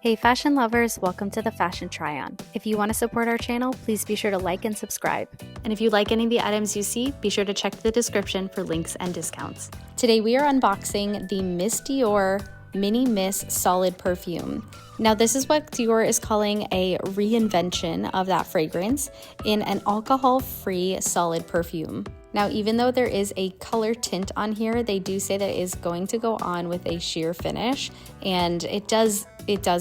Hey fashion lovers, welcome to the Fashion Try-On. If you want to support our channel, please be sure to like and subscribe. And if you like any of the items you see, be sure to check the description for links and discounts. Today we are unboxing the Miss Dior Mini Mist Solid Perfume. Now this is what Dior is calling a reinvention of that fragrance in an alcohol-free solid perfume. Now, even though there is a color tint on here, they do say that it is going to go on with a sheer finish, and it does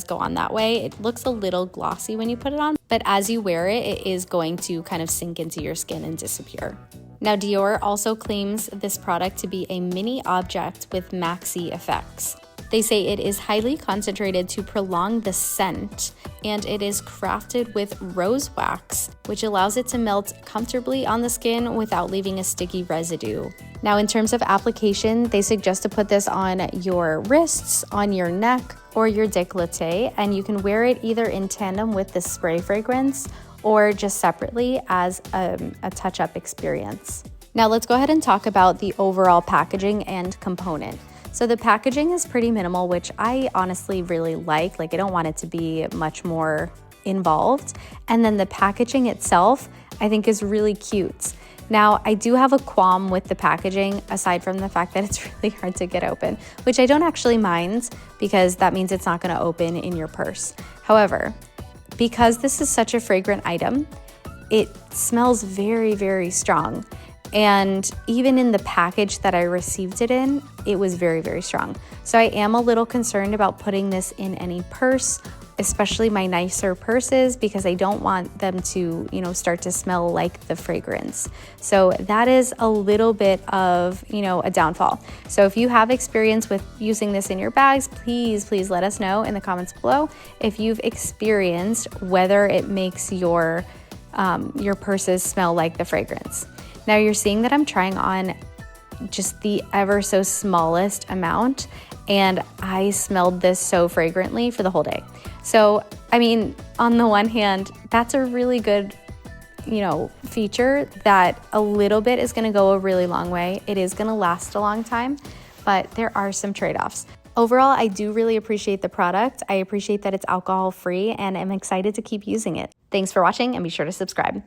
go on that way. It looks a little glossy when you put it on, but as you wear it, it is going to kind of sink into your skin and disappear. Now, Dior also claims this product to be a mini object with maxi effects. They say it is highly concentrated to prolong the scent, and it is crafted with rose wax, which allows it to melt comfortably on the skin without leaving a sticky residue. Now, in terms of application, they suggest to put this on your wrists, on your neck, or your décolleté, and you can wear it either in tandem with the spray fragrance or just separately as a touch-up experience. Now, let's go ahead and talk about the overall packaging and component. So the packaging is pretty minimal, which I honestly really like. Like, I don't want it to be much more involved. And then the packaging itself, I think, is really cute. Now, I do have a qualm with the packaging, aside from the fact that it's really hard to get open, which I don't actually mind because that means it's not going to open in your purse. However, because this is such a fragrant item, it smells very, very strong. And even in the package that I received it in, it was very, very strong. So I am a little concerned about putting this in any purse, especially my nicer purses, because I don't want them to, start to smell like the fragrance. So that is a little bit of, a downfall. So if you have experience with using this in your bags, please let us know in the comments below if you've experienced whether it makes your purses smell like the fragrance. Now you're seeing that I'm trying on just the ever so smallest amount, and I smelled this so fragrantly for the whole day. So, I mean, on the one hand, that's a really good, feature that a little bit is gonna go a really long way. It is gonna last a long time, but there are some trade-offs. Overall, I do really appreciate the product. I appreciate that it's alcohol-free, and I'm excited to keep using it. Thanks for watching, and be sure to subscribe.